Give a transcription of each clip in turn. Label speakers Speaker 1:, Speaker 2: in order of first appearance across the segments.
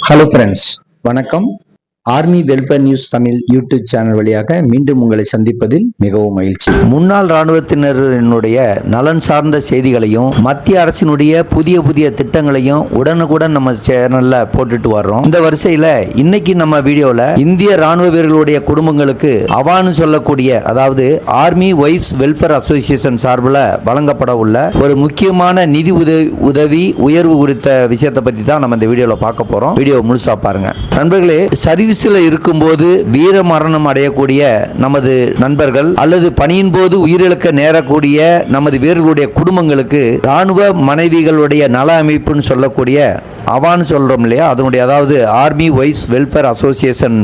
Speaker 1: Hello friends, வணக்கம். Army welfare news Tamil YouTube channel வழியாக மீண்டும் உங்களை சந்திப்பதில் மிகவும் மகிழ்ச்சி.
Speaker 2: முன்னாள் இராணுவத்தினருடைய நலன் சார்ந்த செய்திகளையும் மத்திய அரசினுடைய புதிய புதிய திட்டங்களையும் உடனுக்குடன் நம்ம சேனல்ல போட்டுட்டு வர்றோம். இந்த வரிசையில இன்னைக்கு நம்ம வீடியோல இந்திய ராணுவ வீரர்களுடைய குடும்பங்களுக்கு அவான்னு சொல்லக்கூடிய, அதாவது ஆர்மி வைஃப்ஸ் வெல்ஃபேர் அசோசியேஷன் சார்பில் வழங்கப்பட உள்ள ஒரு முக்கியமான நிதி உதவி உயர்வு குறித்த விஷயத்தை பத்தி தான் நம்ம இந்த வீடியோல பார்க்க போறோம். வீடியோ முழுசா பாருங்க நண்பர்களே. சர்வீஸ்ல இருக்கும்போது வீர மரணம் அடையக்கூடிய நமது நண்பர்கள் அல்லது பணியின் போது உயிரிழக்க நேரக்கூடிய நமது வீரர்களுடைய குடும்பங்களுக்கு ராணுவ மனைவிகளுடைய நல அமைப்புன்னு சொல்லக்கூடிய அவான்னு சொல்றோம் இல்லையா, அதனுடைய அதாவது ஆர்மி வைஃப்ஸ் வெல்ஃபேர் அசோசியேஷன்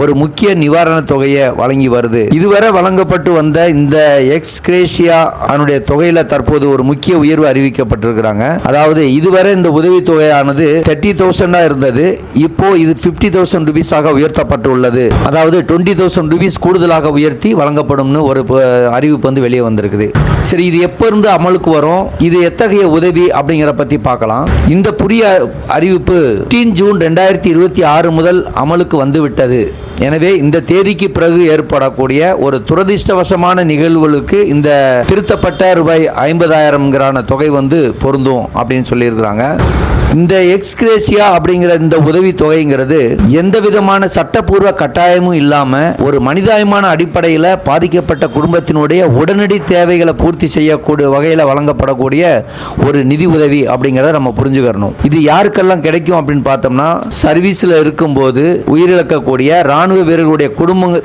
Speaker 2: ஒரு முக்கிய நிவாரண தொகையை வழங்கி வருது. இதுவரை வழங்கப்பட்டு வந்த இந்த எக்ஸ்கிரேஷியா அதனுடைய தொகையில தற்போது ஒரு முக்கிய உயர்வு அறிவிக்கப்பட்டிருக்கிறாங்க. அதாவது இதுவரை இந்த உதவி தொகையானது 30,000 இருந்தது. இப்போ இது 50,000 ரூபீஸாக உயர்த்தப்பட்டுள்ளது. அதாவது 20,000 ரூபீஸ் கூடுதலாக உயர்த்தி வழங்கப்படும்னு ஒரு அறிவிப்பு வந்து வெளியே வந்திருக்குது. சரி, இது எப்ப இருந்து அமலுக்கு வரும், இது எத்தகைய உதவி அப்படிங்கிற பத்தி பார்க்கலாம். இந்த புதிய அறிவிப்பு 15 ஜூன் 2026 முதல் அமலுக்கு வந்துவிட்டது. எனவே இந்த தேதிக்கு பிறகு ஏற்படக்கூடிய ஒரு துரதிர்ஷ்டவசமான நிகழ்வுகளுக்கு இந்த திருத்தப்பட்ட ரூபாய் 50,000 தொகை வந்து பொருந்தும் அப்படின்னு சொல்லியிருக்கிறாங்க. இந்த எக்ஸ்கிரேசியா அப்படிங்கிற இந்த உதவி தொகைங்கிறது எந்த விதமான சட்டப்பூர்வ கட்டாயமும் இல்லாம ஒரு மனிதாயமான அடிப்படையில் பாதிக்கப்பட்ட குடும்பத்தினுடைய உடனடி தேவைகளை பூர்த்தி செய்யக்கூடிய வகையில் வழங்கப்படக்கூடிய ஒரு நிதி உதவி அப்படிங்கிறத நம்ம புரிஞ்சுக்கணும். இது யாருக்கெல்லாம் கிடைக்கும் அப்படின்னு பார்த்தோம்னா, சர்வீஸ்ல இருக்கும்போது உயிரிழக்கக்கூடிய ராணுவ வீரர்களுடைய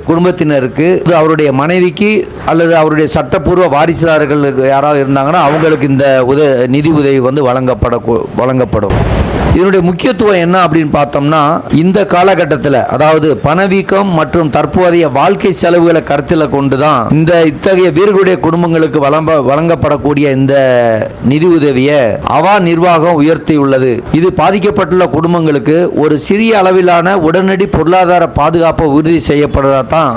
Speaker 2: குடும்பத்தினருக்கு, அவருடைய மனைவிக்கு அல்லது அவருடைய சட்டப்பூர்வ வாரிசுதாரர்கள் யாராவது இருந்தாங்கன்னா அவங்களுக்கு இந்த நிதி உதவி வந்து வழங்கப்படும். இதனுடைய முக்கியத்துவம் என்ன அப்படின்னு பார்த்தோம்னா, இந்த காலகட்டத்தில் அதாவது பணவீக்கம் மற்றும் தற்போதைய வாழ்க்கை செலவுகளை கருத்தில் கொண்டுதான் இந்த இத்தகைய வீரர்களுடைய குடும்பங்களுக்கு வழங்கப்படக்கூடிய இந்த நிதி உதவியை அவா நிர்வாகம் உயர்த்தியுள்ளது. இது பாதிக்கப்பட்டுள்ள குடும்பங்களுக்கு ஒரு சிறிய அளவிலான உடனடி பொருளாதார பாதுகாப்பு உறுதி செய்யப்படுறதா தான்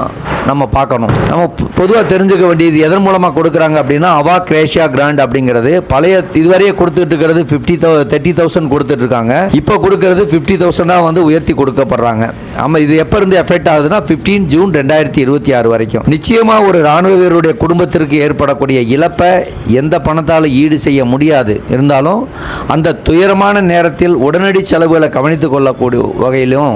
Speaker 2: நம்ம பார்க்கணும். நம்ம பொதுவாக தெரிஞ்சுக்க வேண்டியது எதன் மூலமாக கொடுக்குறாங்க அப்படின்னா, அவா கிரேஷியா கிராண்ட் அப்படிங்கிறது பழைய இதுவரையே கொடுத்துட்டு இருக்கிறது 30,000 கொடுத்துட்டு இருக்காங்க. இப்போ கொடுக்கிறது 50,000 வந்து உயர்த்தி கொடுக்கப்படுறாங்க. ஆமாம், இது எப்போ இருந்து எஃபெக்ட் ஆகுதுன்னா 15 ஜூன் 2026 வரைக்கும். நிச்சயமாக ஒரு ராணுவ வீரருடைய குடும்பத்திற்கு ஏற்படக்கூடிய இழப்பை எந்த பணத்தால் ஈடு செய்ய முடியாது. இருந்தாலும் அந்த துயரமான நேரத்தில் உடனடி செலவுகளை கவனித்துக் கொள்ளக்கூடிய வகையிலும்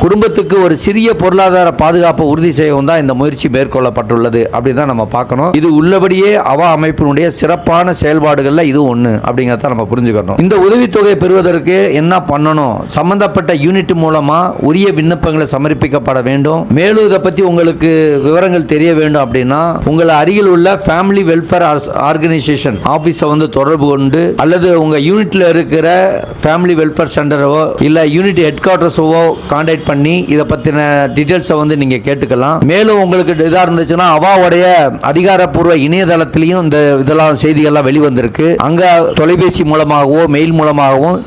Speaker 2: குடும்பத்துக்கு ஒரு சிறிய பொருளாதார பாதுகாப்பை உறுதி செய்யவும் தான் இந்த முயற்சி மேற்கொள்ளப்பட்டுள்ளது அப்படின்னு தான் நம்ம பார்க்கணும். இது உள்ளபடியே அவா அமைப்பினுடைய சிறப்பான செயல்பாடுகளில் இது ஒன்று அப்படிங்கிறத நம்ம புரிஞ்சுக்கணும். இந்த உதவித்தொகை பெறுவதற்கு என்ன பண்ணணும், சம்பந்தப்பட்ட யூனிட் மூலமா உரிய விண்ணப்பங்களை சமர்ப்பிக்கப்பட வேண்டும். மேலும் இதை பற்றி உங்களுக்கு விவரங்கள் தெரிய வேண்டும் அப்படின்னா உங்களை அருகில் உள்ள ஃபேமிலி வெல்ஃபேர் ஆர்கனைசேஷன் ஆஃபீஸை வந்து தொடர்பு கொண்டு அல்லது உங்க யூனிட்ல இருக்கிற ஃபேமிலி வெல்ஃபேர் சென்டரோ இல்லை யூனிட் ஹெட் குவார்ட்டர்ஸோ கான்டாக்ட் பண்ணி இதை பற்றின டீட்டெயில்ஸை வந்து நீங்கள் கேட்டுக்கலாம். மேலும் உங்களுக்கு இதாக இருந்துச்சுன்னா அவாவுடைய அதிகாரப்பூர்வ இணையதளத்திலையும் இந்த இதெல்லாம் செய்திகள்லாம் வெளிவந்திருக்கு. அங்கே தொலைபேசி மூலமாகவோ மெயில் மூலமாகவும்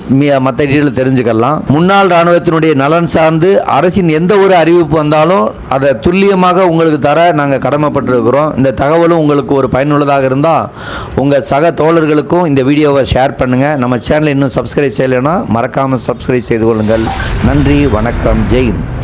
Speaker 2: மற்ற டீட்டெயில் தெரிஞ்சுக்கலாம். முன்னாள் இராணுவத்தினுடைய நலன் சார்ந்து அரசின் எந்த ஒரு அறிவிப்பு வந்தாலும் அதை துல்லியமாக உங்களுக்கு தர நாங்கள் கடமைப்பட்டிருக்கிறோம். இந்த தகவலும் உங்களுக்கு ஒரு பயனுள்ளதாக இருந்தால் உங்கள் சக தோழர்களுக்கும் இந்த வீடியோவை ஷேர் பண்ணுங்கள். நம்ம சேனலை இன்னும் சப்ஸ்கிரைப் செய்யலைன்னா மறக்காமல் சப்ஸ்கிரைப் செய்து கொள்ளுங்கள். நன்றி, வணக்கம், ஜெய் ஹிந்த்.